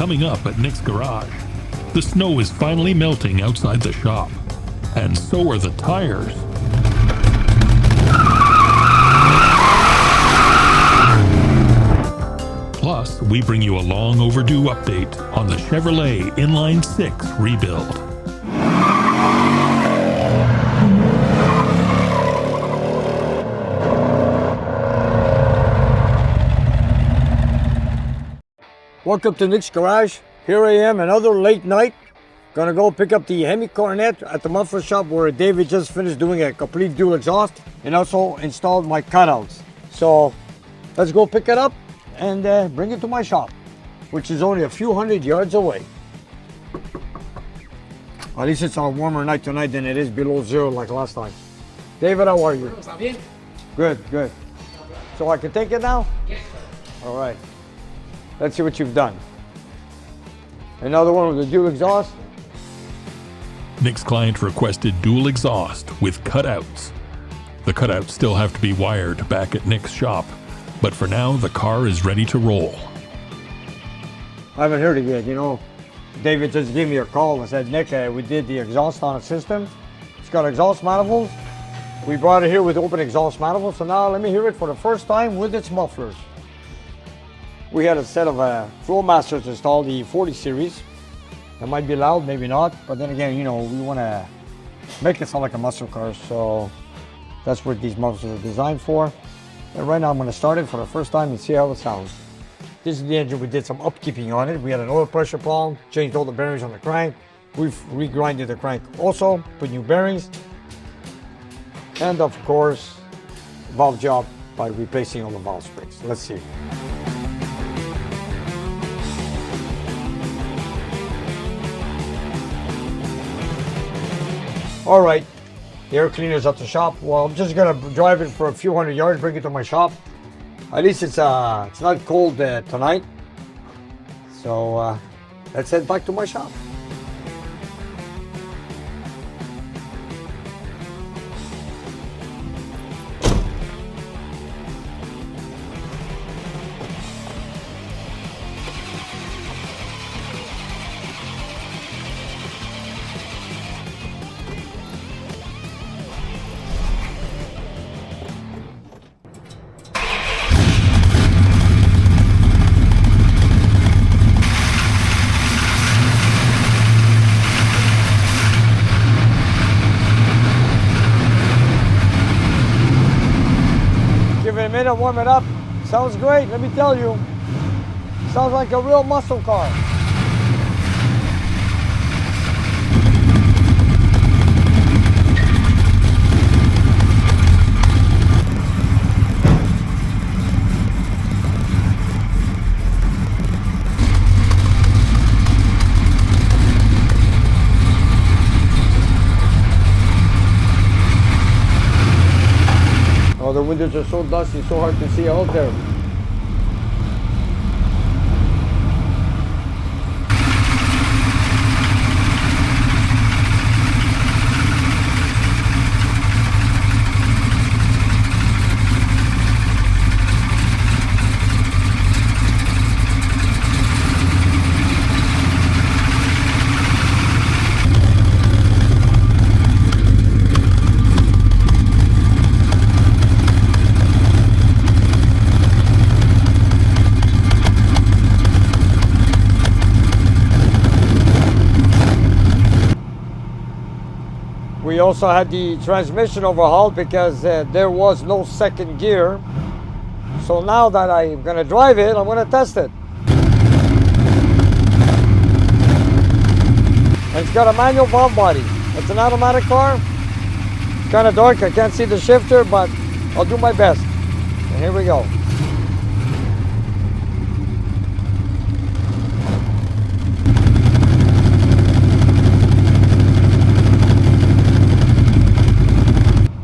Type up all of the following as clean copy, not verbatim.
coming up at Nick's garage. The snow is finally melting outside the shop, and so are the tires. Plus, we bring you a long overdue update on the Chevrolet Inline 6 rebuild. Welcome to Nick's Garage. Here I am, another late night. Gonna go pick up the Hemi Coronet at the muffler shop where David just finished doing a complete dual exhaust and also installed my cutouts. So let's go pick it up and bring it to my shop, which is only a few hundred yards away. At least it's a warmer night tonight than it is below zero like last time. David, how are you? Good, good. So I can take it now? Yes, sir. All right. Let's see what you've done. Another one with the dual exhaust. Nick's client requested dual exhaust with cutouts. The cutouts still have to be wired back at Nick's shop, but for now the car is ready to roll. I haven't heard it yet, you know. David just gave me a call and said, Nick, we did the exhaust on a system. It's got exhaust manifolds. We brought it here with open exhaust manifolds, so now let me hear it for the first time with its mufflers. We had a set of Flowmasters installed, the 40 series. It might be loud, maybe not, but then again, you know, we want to make it sound like a muscle car, so that's what these mufflers are designed for. And right now I'm going to start it for the first time and see how it sounds. This is the engine. We did some upkeeping on it. We had an oil pressure problem, changed all the bearings on the crank. We've regrinded the crank also, put new bearings. And of course, valve job by replacing all the valve springs. Let's see. All right, the air cleaner's at the shop. Well, I'm just gonna drive it for a few hundred yards, bring it to my shop. At least it's not cold tonight. So let's head back to my shop. Give it a minute, warm it up. Sounds great, let me tell you. Sounds like a real muscle car. The windows are so dusty, so hard to see out there. We also had the transmission overhauled because there was no second gear. So now that I'm going to drive it, I'm going to test it. And it's got a manual valve body. It's an automatic car. It's kind of dark, I can't see the shifter, but I'll do my best. And here we go.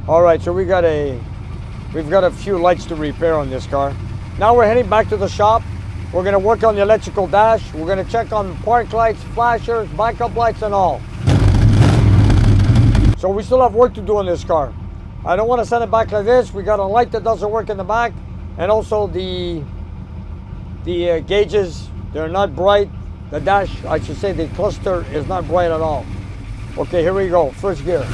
All right, so we've got a few lights to repair on this car. Now we're heading back to the shop. We're gonna work on the electrical dash. We're gonna check on park lights, flashers, backup lights and all. So we still have work to do on this car. I don't want to send it back like this. We got a light that doesn't work in the back, and also the gauges, they're not bright. The dash, I should say the cluster is not bright at all. Okay, here we go, first gear.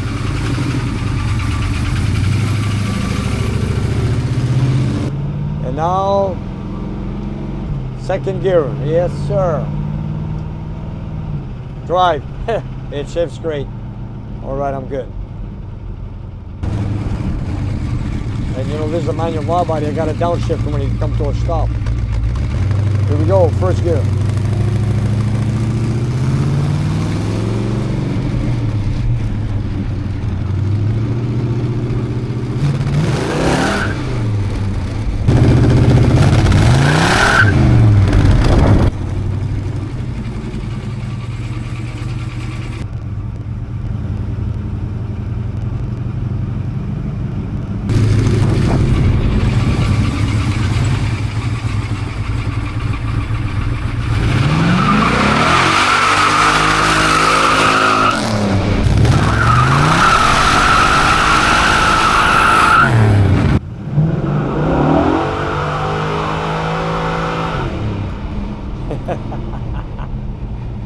And now, second gear, yes sir. Drive, it shifts great. All right, I'm good. And you know, this is a manual law body, I got a downshift when you come to a stop. Here we go, first gear.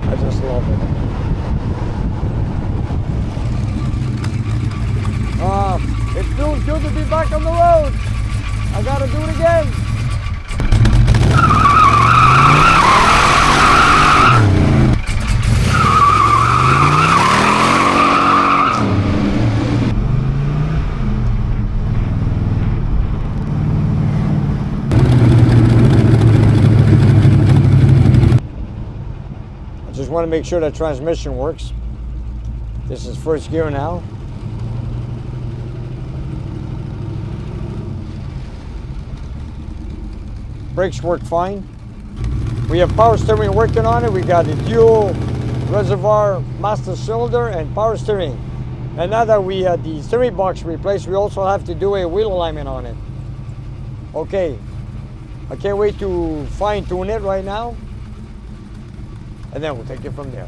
I just love it. It feels good to be back on the road. I gotta do it again. Just want to make sure that transmission works. This is first gear now. Brakes work fine. We have power steering working on it. We got the dual reservoir master cylinder and power steering. And now that we had the steering box replaced, we also have to do a wheel alignment on it. Okay, I can't wait to fine tune it right now. And then we'll take it from there.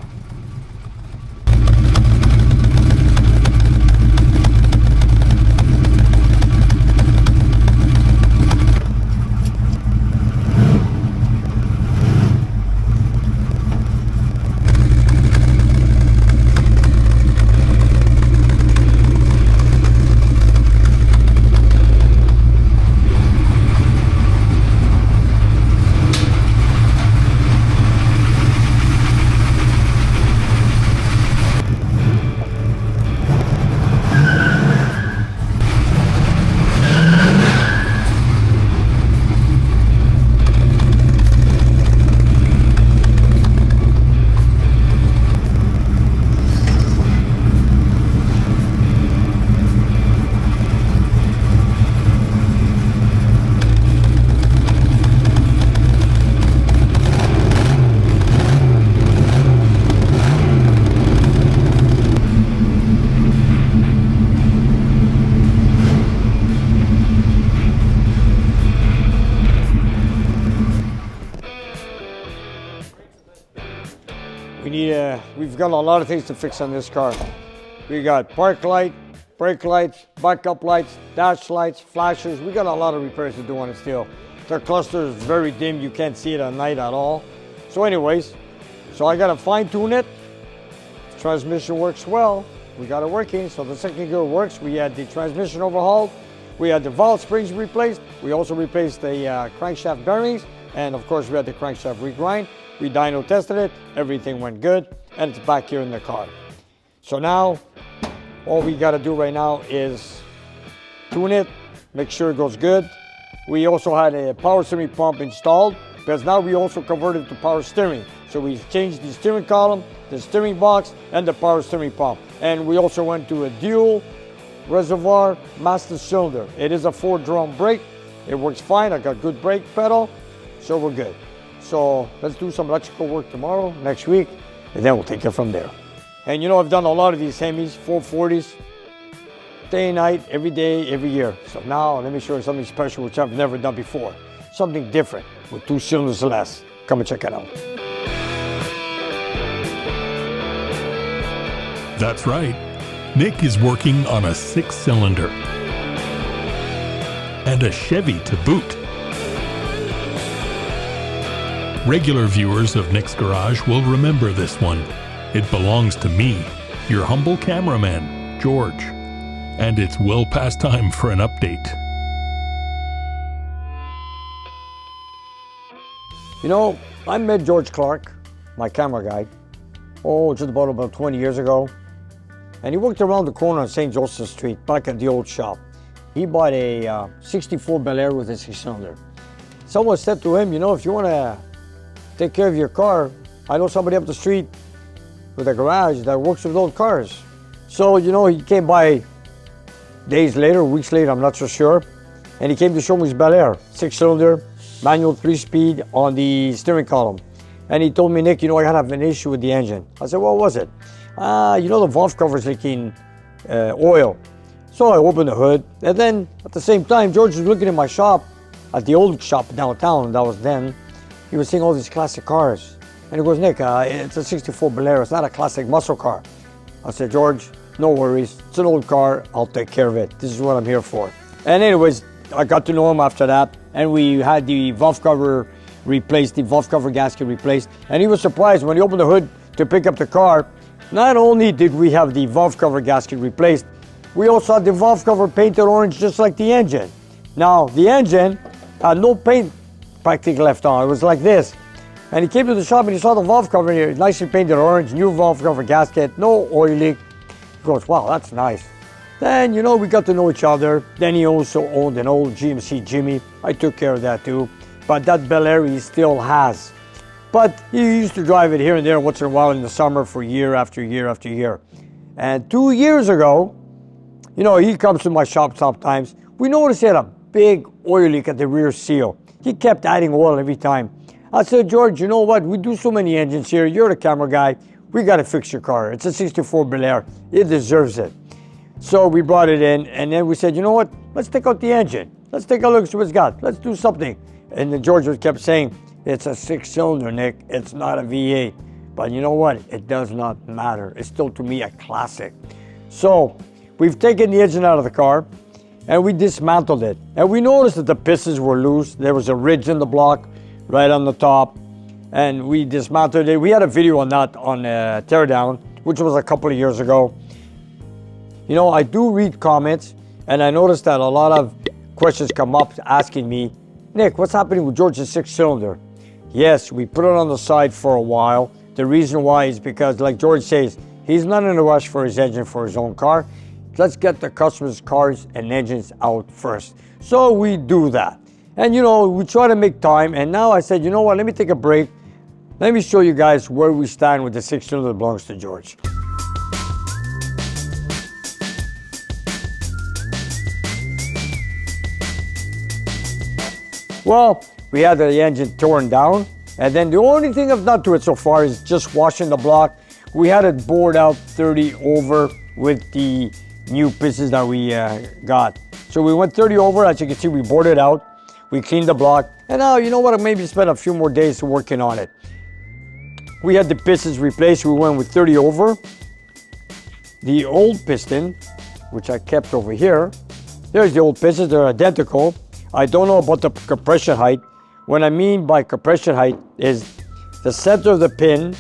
We've got a lot of things to fix on this car. We got park light, brake lights, backup lights, dash lights, flashers. We got a lot of repairs to do on it still. The cluster is very dim. You can't see it at night at all. So anyways, I got to fine tune it. Transmission works well. We got it working. So the second gear works. We had the transmission overhauled. We had the valve springs replaced. We also replaced the crankshaft bearings. And of course we had the crankshaft regrind. We dyno tested it, everything went good, and it's back here in the car. So now, all we gotta do right now is tune it, make sure it goes good. We also had a power steering pump installed, because now we also converted to power steering. So we changed the steering column, the steering box, and the power steering pump. And we also went to a dual reservoir master cylinder. It is a 4-drum brake. It works fine, I got good brake pedal, so we're good. So let's do some electrical work tomorrow, next week, and then we'll take it from there. And you know, I've done a lot of these Hemis, 440s, day and night, every day, every year. So now let me show you something special, which I've never done before. Something different with 2 cylinders less. Come and check it out. That's right. Nick is working on a 6-cylinder. And a Chevy to boot. Regular viewers of Nick's Garage will remember this one. It belongs to me, your humble cameraman, George. And it's well past time for an update. You know, I met George Clark, my camera guy, just about 20 years ago. And he worked around the corner on St. Joseph Street, back at the old shop. He bought a 64 Bel Air with a 6-cylinder. Someone said to him, you know, if you want to take care of your car, I know somebody up the street with a garage that works with old cars. So, you know, he came by days later, weeks later, I'm not so sure. And he came to show me his Bel Air, 6-cylinder, manual 3-speed on the steering column. And he told me, Nick, you know, I have an issue with the engine. I said, what was it? You know, the valve cover's leaking oil. So I opened the hood, and then at the same time, George was looking at my shop, at the old shop downtown, that was then. He was seeing all these classic cars. And he goes, Nick, it's a 64 Bel Air, it's not a classic muscle car. I said, George, no worries, it's an old car, I'll take care of it. This is what I'm here for. And anyways, I got to know him after that, and we had the valve cover replaced, the valve cover gasket replaced. And he was surprised when he opened the hood to pick up the car. Not only did we have the valve cover gasket replaced, we also had the valve cover painted orange just like the engine. Now, the engine had no paint practically left on. It was like this. And he came to the shop and he saw the valve cover here, nicely painted orange, new valve cover gasket, no oil leak. He goes, wow, that's nice. Then, you know, we got to know each other. Then he also owned an old GMC Jimmy. I took care of that too. But that Bel Air he still has. But he used to drive it here and there once in a while in the summer for year after year after year. And 2 years ago, you know, he comes to my shop sometimes. We noticed he had a big oil leak at the rear seal. He kept adding oil every time. I said, George, you know what? We do so many engines here. You're the camera guy. We got to fix your car. It's a 64 Bel Air. It deserves it. So we brought it in, and then we said, you know what? Let's take out the engine. Let's take a look, see what it's got. Let's do something. And then George kept saying, it's a 6-cylinder, Nick. It's not a V8. But you know what? It does not matter. It's still, to me, a classic. So we've taken the engine out of the car, and we dismantled it. And we noticed that the pistons were loose. There was a ridge in the block right on the top. And we dismantled it. We had a video on that on Teardown, which was a couple of years ago. You know, I do read comments, and I noticed that a lot of questions come up asking me, Nick, what's happening with George's 6-cylinder? Yes, we put it on the side for a while. The reason why is because, like George says, he's not in a rush for his engine for his own car. Let's get the customers' cars and engines out first. So we do that. And you know, we try to make time, and now I said, you know what, let me take a break. Let me show you guys where we stand with the 6-cylinder that belongs to George. Well, we had the engine torn down, and then the only thing I've done to it so far is just washing the block. We had it bored out 30 over with the new pistons that we got. So we went 30 over, as you can see, we bored it out. We cleaned the block, and now, you know what, I maybe spent a few more days working on it. We had the pistons replaced, we went with 30 over. The old piston, which I kept over here, there's the old pistons, they're identical. I don't know about the compression height. What I mean by compression height is the center of the pin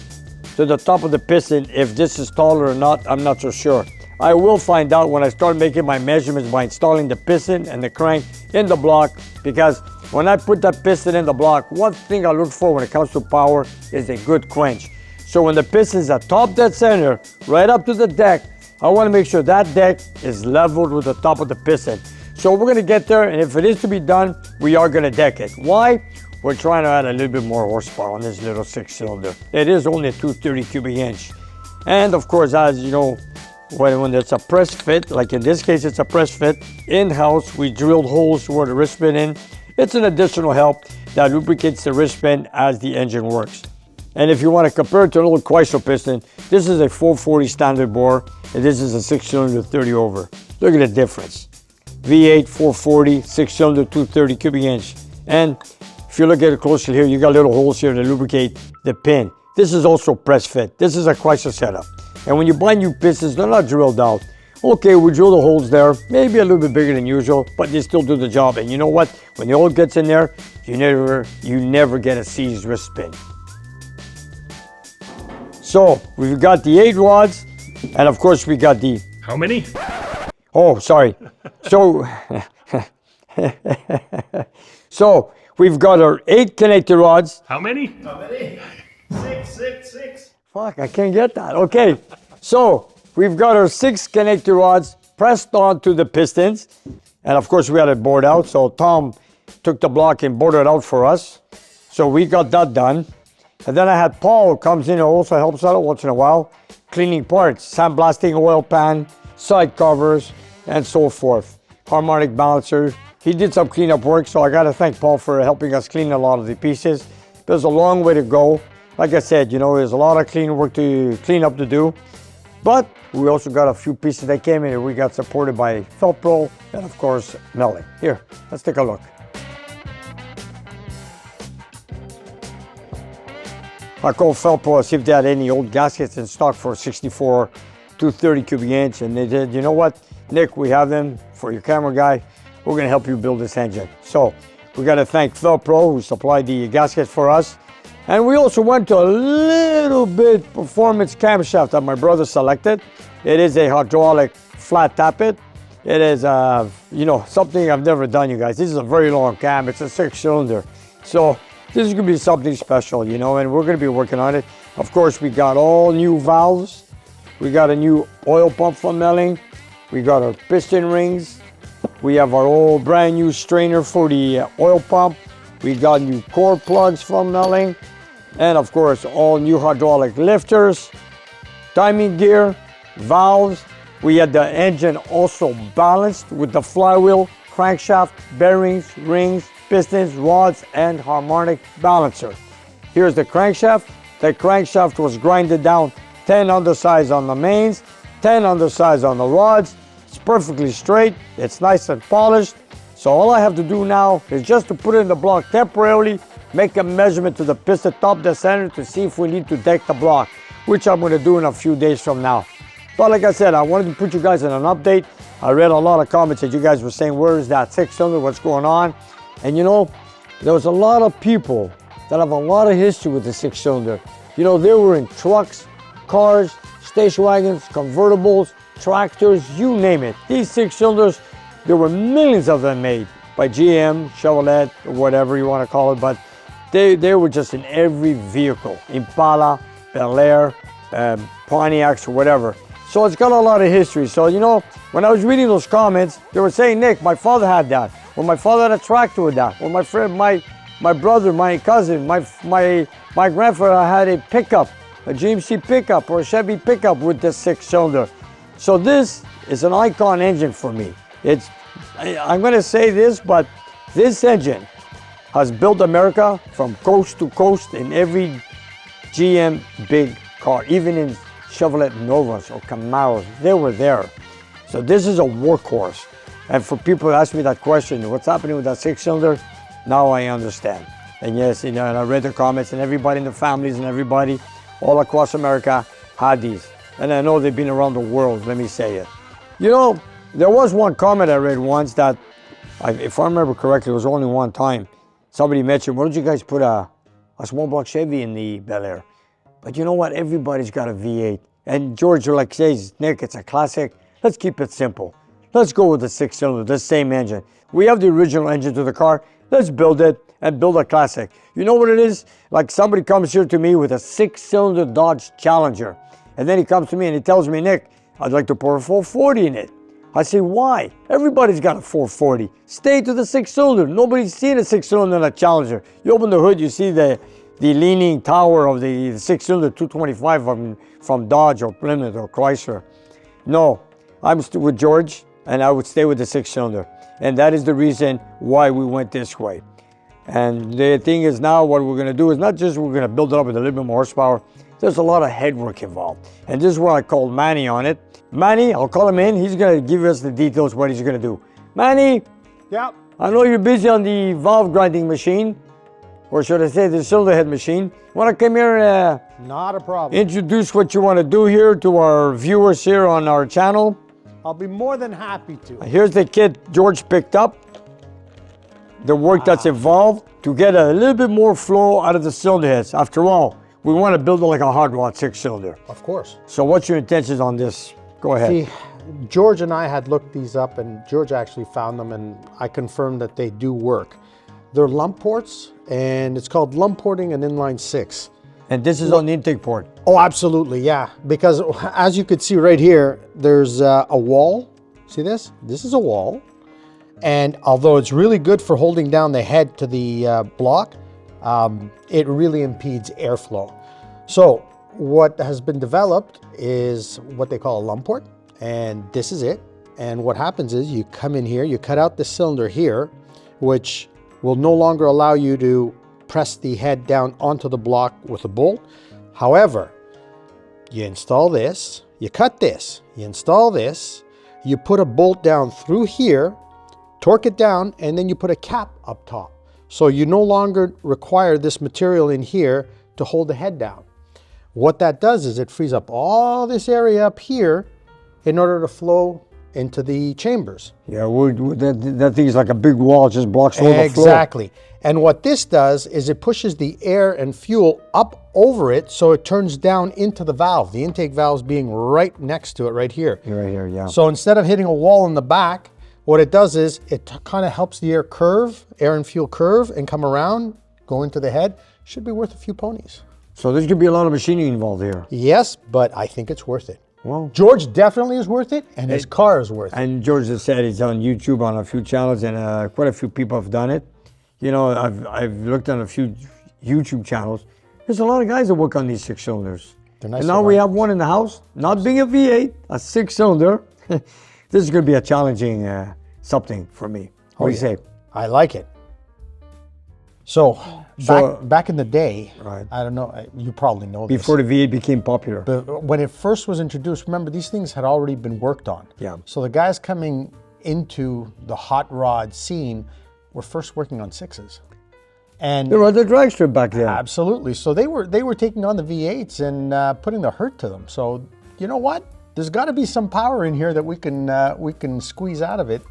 to the top of the piston. If this is taller or not, I'm not so sure. I will find out when I start making my measurements by installing the piston and the crank in the block, because when I put that piston in the block, one thing I look for when it comes to power is a good quench. So when the piston is at top dead center, right up to the deck, I want to make sure that deck is leveled with the top of the piston. So we're going to get there, and if it is to be done, we are going to deck it. Why? We're trying to add a little bit more horsepower on this little 6-cylinder. It is only a 230 cubic inch. And of course, as you know, when it's a press fit, like in this case, it's a press fit, in-house, we drilled holes where the wrist pin in. It's an additional help that lubricates the wrist pin as the engine works. And if you want to compare it to an old Chrysler piston, this is a 440 standard bore, and this is a 6-cylinder 30 over. Look at the difference. V8, 440, 6-cylinder, 230 cubic inch. And if you look at it closely here, you got little holes here to lubricate the pin. This is also press fit. This is a Chrysler setup. And when you buy new pistons, they're not drilled out. Okay, we drill the holes there, maybe a little bit bigger than usual, but they still do the job. And you know what? When the oil gets in there, you never get a seized wrist spin. So we've got the 8 rods, and of course we got the... How many? Oh, sorry. So, so we've got our 8 connector rods. How many? How many? Six. Fuck, I can't get that. Okay, so we've got our 6 connector rods pressed onto the pistons. And of course we had it bored out. So Tom took the block and bored it out for us. So we got that done. And then I had Paul comes in and also helps out once in a while, cleaning parts, sandblasting oil pan, side covers, and so forth. Harmonic balancer. He did some cleanup work, so I gotta thank Paul for helping us clean a lot of the pieces. There's a long way to go. Like I said, you know, there's a lot of clean work to clean up to do. But we also got a few pieces that came in and we got supported by Felpro and of course Melly. Here, let's take a look. I called Felpro to see if they had any old gaskets in stock for 64 230 cubic inch, and they did. You know what, Nick, we have them for your camera guy. We're gonna help you build this engine. So we gotta thank Felpro who supplied the gaskets for us. And we also went to a little bit performance camshaft that my brother selected. It is a hydraulic flat tappet. It is, you know, something I've never done, you guys. This is a very long cam. It's a 6-cylinder. So this is gonna be something special, you know, and we're gonna be working on it. Of course, we got all new valves. We got a new oil pump from Melling. We got our piston rings. We have our old brand new strainer for the oil pump. We got new core plugs from Melling. And of course, all new hydraulic lifters, timing gear, valves. We had the engine also balanced with the flywheel, crankshaft, bearings, rings, pistons, rods, and harmonic balancer. Here's the crankshaft. The crankshaft was grinded down 10 undersides on the mains, 10 undersides on the rods. It's perfectly straight. It's nice and polished. So all I have to do now is just to put it in the block temporarily, make a measurement to the piston top dead center to see if we need to deck the block, which I'm going to do in a few days from now. But like I said, I wanted to put you guys in an update. I read a lot of comments that you guys were saying, where is that 6-cylinder, what's going on? And you know, there was a lot of people that have a lot of history with the 6-cylinder. You know, they were in trucks, cars, station wagons, convertibles, tractors, you name it. These 6-cylinders, there were millions of them made by GM, Chevrolet, or whatever you want to call it, but they were just in every vehicle, Impala, Bel Air, Pontiacs, or whatever. So it's got a lot of history. So, you know, when I was reading those comments, they were saying, Nick, my father had that, or my father had a tractor with that, or my friend, my brother, my cousin, my grandfather had a pickup, a GMC pickup or a Chevy pickup with this 6-cylinder. So this is an icon engine for me. I'm going to say this, but this engine has built America from coast to coast in every GM big car, even in Chevrolet Novas or Camaros, they were there. So this is a workhorse. And for people who ask me that question, what's happening with that 6-cylinder? Now I understand. And yes, you know, and I read the comments, and everybody in the families and everybody all across America had these. And I know they've been around the world, let me say it. You know, there was one comment I read once that, if I remember correctly, it was only one time. Somebody mentioned, why don't you guys put a small block Chevy in the Bel Air? But you know what? Everybody's got a V8. And George like says, Nick, it's a classic. Let's keep it simple. Let's go with the 6-cylinder, the same engine. We have the original engine to the car. Let's build it and build a classic. You know what it is? Like somebody comes here to me with a 6-cylinder Dodge Challenger. And then he comes to me and he tells me, Nick, I'd like to pour a 440 in it. I say, why? Everybody's got a 440. Stay to the 6-cylinder. Nobody's seen a 6-cylinder in a Challenger. You open the hood, you see the leaning tower of the 6-cylinder 225 from Dodge or Plymouth or Chrysler. No, I'm still with George, and I would stay with the 6-cylinder. And that is the reason why we went this way. And the thing is now what we're gonna do is not just we're gonna build it up with a little bit more horsepower, there's a lot of head work involved. And this is where I called Manny on it. Manny, I'll call him in, he's gonna give us the details what he's gonna do. Manny, Yep. I know you're busy on the valve grinding machine, or should I say the cylinder head machine. Wanna come here and Not a problem. introduce what you wanna do here to our viewers here on our channel? I'll be more than happy to. Here's the kit George picked up. The work that's involved to get a little bit more flow out of the cylinder heads. After all, we want to build it like a hot rod 6-cylinder. Of course. So what's your intentions on this? Go ahead. See, George and I had looked these up, and George actually found them, and I confirmed that they do work. They're lump ports, and it's called lump porting an inline 6. And this is on the intake port. Oh, absolutely, yeah. Because as you could see right here, there's a wall. See this? This is a wall. And although it's really good for holding down the head to the block, it really impedes airflow. So what has been developed is what they call a lump port, and this is it. And what happens is you come in here, you cut out the cylinder here, which will no longer allow you to press the head down onto the block with a bolt. However, you install this, you cut this, you install this, you put a bolt down through here, torque it down, and then you put a cap up top. So you no longer require this material in here to hold the head down. What that does is it frees up all this area up here in order to flow into the chambers. Yeah, that thing is like a big wall, it just blocks all the flow. Exactly. And what this does is it pushes the air and fuel up over it so it turns down into the valve. The intake valve's being right next to it right here. Right here, yeah. So instead of hitting a wall in the back, what it does is it kind of helps the air and fuel curve and come around, go into the head. Should be worth a few ponies. So there's gonna be a lot of machining involved here. Yes, but I think it's worth it. Well, George definitely is worth it, and his car is worth it. and George has said it's on YouTube on a few channels, and quite a few people have done it. You know, I've looked on a few YouTube channels. There's a lot of guys that work on these 6-cylinders. They're nice And to now we run. have one in the house, not being a V8, a 6-cylinder. This is going to be a challenging something for me. What do you say? I like it. So back in the day, Right. I don't know, you probably know this. Before the V8 became popular. But when it first was introduced, remember these things had already been worked on. Yeah. So the guys coming into the hot rod scene were first working on 6s. And They were the drag strip back then. absolutely. So they were taking on the V8s and putting the hurt to them. So you know what? There's got to be some power in here that we can squeeze out of it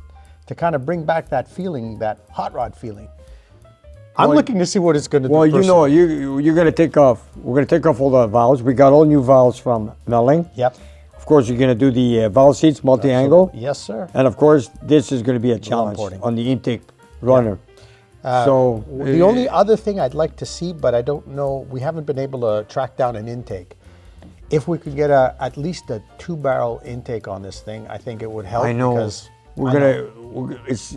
to kind of bring back that feeling, that hot rod feeling. I'm looking to see what it's going to do. Well, you personally. know, you're going to take off. We're going to take off all the valves. We got all new valves from Melling. Yep. Of course, you're going to do the valve seats, multi-angle. Yes, sir. And of course, this is going to be a challenge porting. on the intake runner. So The only other thing I'd like to see, but I don't know, we haven't been able to track down an intake. If we could get at least a 2-barrel intake on this thing, I think it would help. I know Because this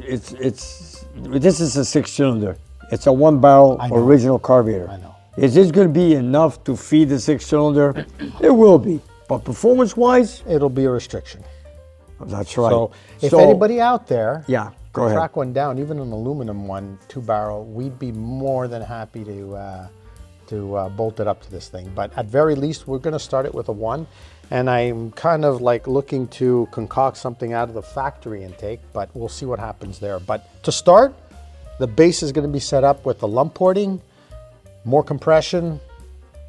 is a 6-cylinder. It's a 1-barrel I know. original carburetor. I know. Is this going to be enough to feed the 6-cylinder? It will be, but performance-wise, it'll be a restriction. that's right. So if anybody out there yeah, go ahead. track one down, even an aluminum one, 2-barrel, we'd be more than happy to bolt it up to this thing. But at very least, we're going to start it with a 1. And I'm kind of like looking to concoct something out of the factory intake, but we'll see what happens there. But to start, the base is going to be set up with the lump porting, more compression,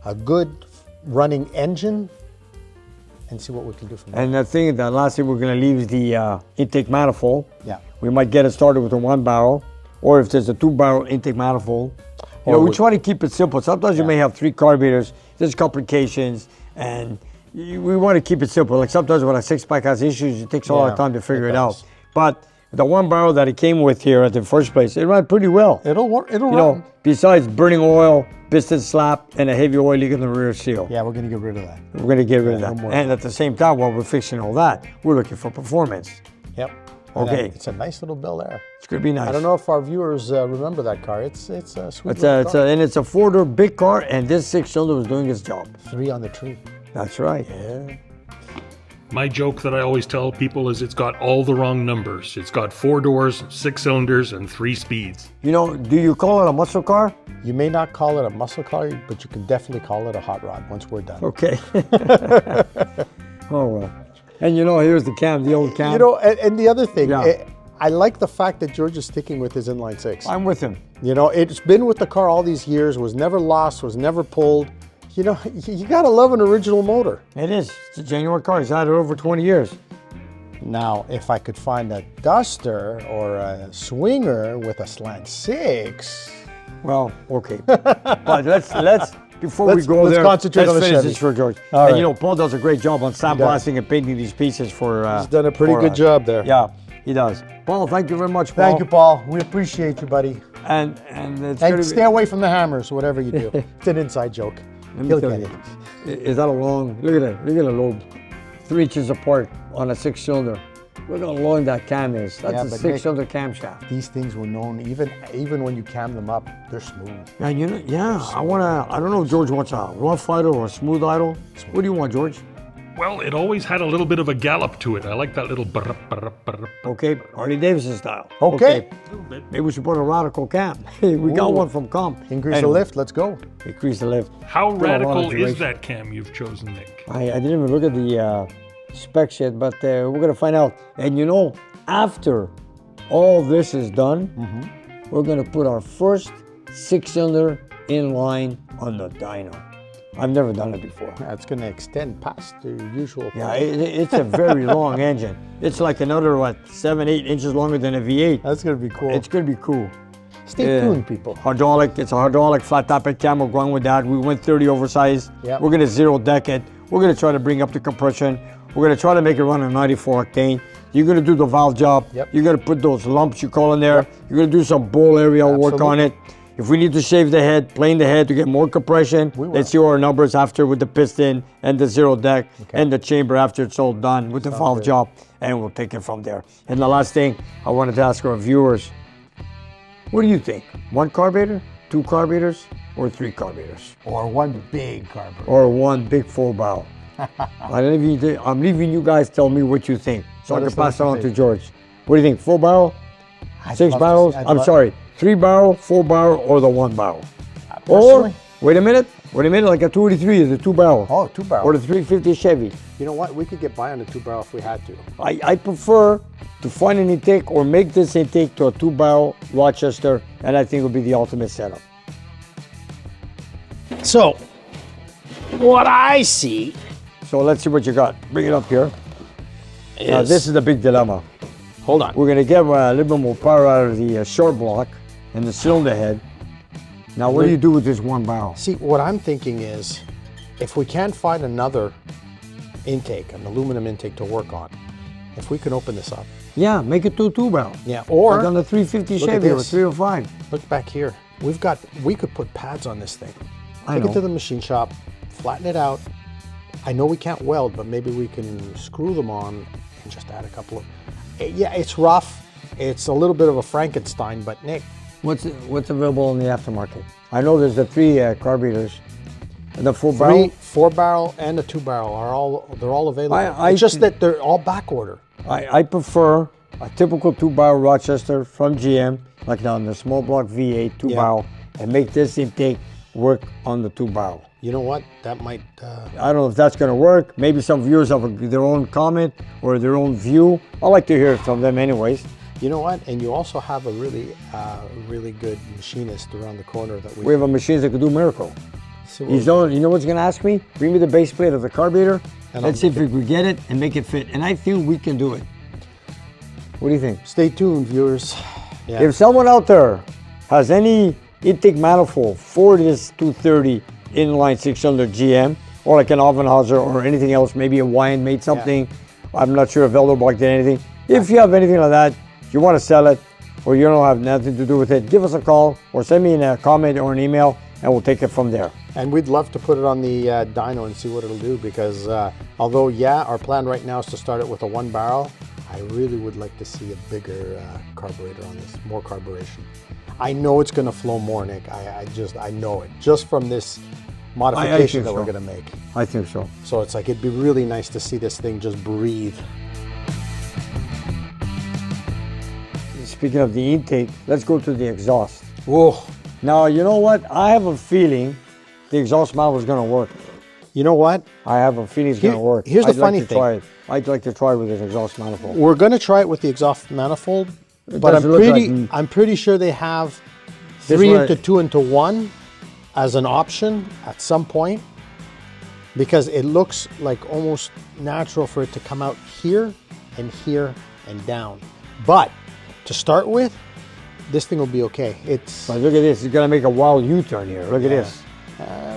a good running engine, and see what we can do from there. And the last thing we're going to leave is the intake manifold. Yeah. We might get it started with a 1-barrel, or if there's a 2-barrel intake manifold. You know, we try to keep it simple. Sometimes you may have 3 carburetors, there's complications, and we want to keep it simple. Like sometimes when a 6-pack has issues, it takes a lot of time to figure it out. does. But the 1-barrel that it came with here at the first place, it ran pretty well. It'll work. It'll You run. know, besides burning oil, piston slap, and a heavy oil leak in the rear seal. Yeah, we're going to get rid of that. We're going to get rid of no that. more. And at the same time, while we're fixing all that, we're looking for performance. Yep. Okay. It's a nice little bill there. It's going to be nice. I don't know if our viewers remember that car. It's a sweet It's little car. and it's a 4-door big car, and this 6-cylinder was doing its job. 3 on the tree. That's right. Yeah. My joke that I always tell people is it's got all the wrong numbers. It's got 4 doors, 6 cylinders, and 3 speeds. You know, do you call it a muscle car? You may not call it a muscle car, but you can definitely call it a hot rod once we're done. Okay. Oh, well. And you know, here's the cam, the old cam. You know, and the other thing, Yeah. I like the fact that George is sticking with his inline 6. I'm with him. You know, it's been with the car all these years, was never lost, was never pulled. You know, you gotta love an original motor. It is. It's a genuine car. He's had it over 20 years. Now, if I could find a duster or a swinger with a slant 6. Well, okay. But let's before we go let's there, concentrate on the finish Chevy. this for George. All And right. you know, Paul does a great job on sandblasting and painting these pieces for. He's done a pretty for good us. job there. Yeah, he does. Paul, thank you very much, Paul. Thank you, Paul. We appreciate you, buddy. And it's gonna And be- stay away from the hammers, whatever you do. It's an inside joke. Let me He'll tell get you, it. is that a long? Look at that! Look at the lobe, 3 inches apart on a 6-cylinder. Look how long that cam is. That's Yeah, a but 6-cylinder camshaft. These things were known, even when you cam them up, they're smooth. And you know, yeah, I don't know if George wants a rough idle or a smooth idle. What do you want, George? Well, it always had a little bit of a gallop to it. I like that little brr, brr, brr. Okay, Harley Davidson style. Okay. Maybe we should put a radical cam. We got Ooh. one from Com. Increase the Anyway, lift, let's go. Increase the lift. How Got a lot of radical is duration. that cam you've chosen, Nick? I didn't even look at the specs yet, but we're gonna find out. And you know, after all this is done, we're gonna put our first 6-cylinder inline on the dyno. I've never done it before. That's going to extend past the usual. Yeah, it's a very long engine. It's like another, 7, 8 inches longer than a V8. That's going to be cool. It's gonna be cool. Stay tuned, people. Hydraulic, it's a hydraulic flat top head cam. We're going with that. We went 30 oversized. Yep. We're gonna 0 deck it. We're gonna try to bring up the compression. We're gonna try to make it run a 94 octane. You're gonna do the valve job. Yep. You're gonna put those lumps you call in there. You're gonna do some bowl area work on it. If we need to shave the head, plane the head to get more compression, We will. let's see our numbers after with the piston and the 0 deck and the chamber after it's all done with the valve good. job, and we'll take it from there. And the last thing I wanted to ask our viewers, what do you think? 1 carburetor, 2 carburetors, or 3 carburetors? Or one big carburetor. Or 1 big 4-barrel? I'm leaving you guys tell me what you think, so Let I us can know pass it what you on to think. George. What do you think, 4-barrel, I'd 6 love to barrels? see- I'd I'm love- sorry, 3-barrel, 4-barrel, or the 1-barrel? Or, Personally? wait a minute, like a 283 is a 2-barrel. Oh, 2-barrel. Or the 350 Chevy. You know what? We could get by on a 2-barrel if we had to. I prefer to find an intake or make this intake to a 2-barrel Rochester, and I think it would be the ultimate setup. So, what I see So let's see what you got. Bring it up here. Now is... this is the big dilemma. Hold on. We're gonna get a little bit more power out of the short block and the cylinder head. Now what do you do with this 1-barrel? See, what I'm thinking is, if we can't find another intake, an aluminum intake to work on, if we can open this up. Yeah, make it to a 2-barrel. Yeah, or Like on the 350 look at Chevy or this. 305. look back here. We could put pads on this thing. I Take know. it to the machine shop, flatten it out. I know we can't weld, but maybe we can screw them on and just add a couple of. Yeah, it's rough. It's a little bit of a Frankenstein, but Nick, What's available in the aftermarket? I know there's the 3 carburetors. The 4-barrel. 4-barrel and a 2-barrel they're all available. I it's just thi- that they're all back order. I prefer a typical 2-barrel Rochester from GM, like on the small block V8 2-barrel, and make this intake work on the 2-barrel. You know what? That might. I don't know if that's going to work. Maybe some viewers have their own comment or their own view. I like to hear from them anyways. You know what? And you also have a really good machinist around the corner that We have a machine that can do miracle. So You know what's going to ask me? Bring me the base plate of the carburetor. And Let's I'll see if we can get it and make it fit. And I think we can do it. What do you think? Stay tuned, viewers. Yeah. If someone out there has any intake manifold for this 230 inline 6-cylinder GM, or like an Offenhauser or anything else, maybe a Wine made something, I'm not sure if Eldorbock did anything. If you have anything like that, you want to sell it, or you don't have nothing to do with it, give us a call or send me a comment or an email, and we'll take it from there. And we'd love to put it on the dyno and see what it'll do, because although, our plan right now is to start it with a 1-barrel, I really would like to see a bigger carburetor on this, more carburation. I know it's going to flow more, Nick. I know it, just from this modification think that we're so. going to make. I think so. So it's like, it'd be really nice to see this thing just breathe. Speaking of the intake, let's go to the exhaust. Whoa. Now, you know what? I have a feeling the exhaust manifold is going to work. You know what? I have a feeling it's going to work. Here's the I'd like funny to thing. try it. I'd like to try with this exhaust manifold. We're going to try it with the exhaust manifold, but doesn't look like- I'm pretty sure they have This 3 one- into 2 into 1 as an option at some point, because it looks like almost natural for it to come out here and here and down. But to start with, this thing will be okay. It's But look at this. It's gonna make a wild U-turn here. Look at this.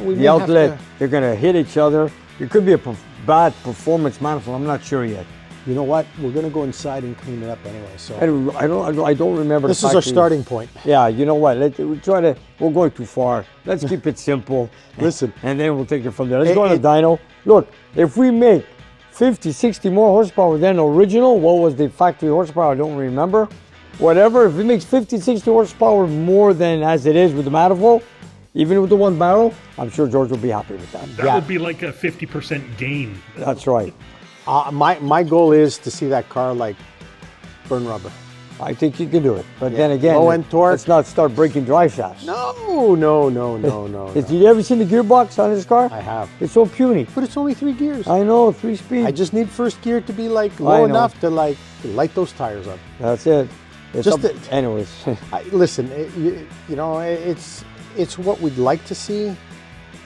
we may The have outlet, to- they're gonna hit each other. It could be a bad performance manifold. I'm not sure yet. You know what? We're gonna go inside and clean it up anyway. So I don't remember. this the is our factory. starting point. Yeah, you know what? We're going too far. Let's keep it simple. Listen. And then we'll take it from there. Let's It- go on the it- dyno. Look, if we make 50, 60 more horsepower than original, what was the factory horsepower? I don't remember. Whatever, if it makes 50, 60 horsepower more than as it is with the manifold, even with the one barrel, I'm sure George will be happy with that. That Yeah. would be like a 50% gain. That's right. My goal is to see that car like burn rubber. I think you can do it. But then again, Low end torque. let's not start breaking drive shafts. No, no, no, no, no. Have you ever seen the gearbox on this car? I have. It's so puny. But it's only 3 gears. I know, 3-speed. I just need first gear to be like I low know. enough to like light those tires up. That's it. It's Just up- that- anyways. Listen, it's what we'd like to see.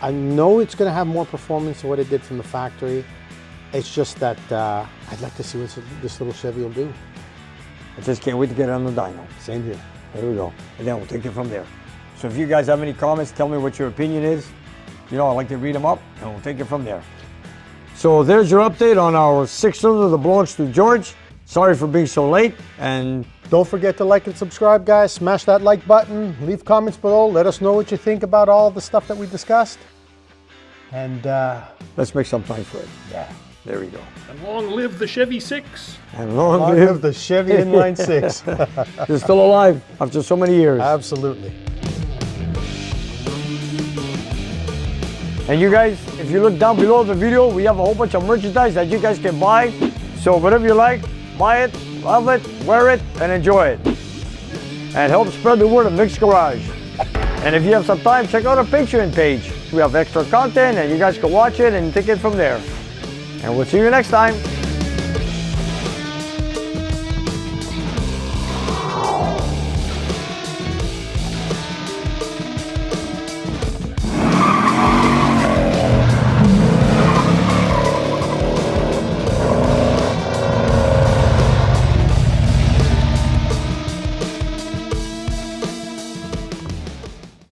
I know it's going to have more performance than what it did from the factory. It's just that I'd like to see what this little Chevy will do. I just can't wait to get it on the dyno. Same here. There we go. And then we'll take it from there. So if you guys have any comments, tell me what your opinion is. You know, I like to read them up and we'll take it from there. So there's your update on our 6-cylinder that belongs to George. Sorry for being so late. And Don't forget to like and subscribe, guys. Smash that like button. Leave comments below. Let us know what you think about all the stuff that we discussed. And let's make some time for it. yeah, There we go. And long live the Chevy 6. And long long live. live the Chevy Inline 6. They're still alive after so many years. Absolutely. And you guys, if you look down below the video, we have a whole bunch of merchandise that you guys can buy. So whatever you like, buy it, love it, wear it, and enjoy it. And help spread the word of Nick's Garage. And if you have some time, check out our Patreon page. We have extra content and you guys can watch it and take it from there. And we'll see you next time.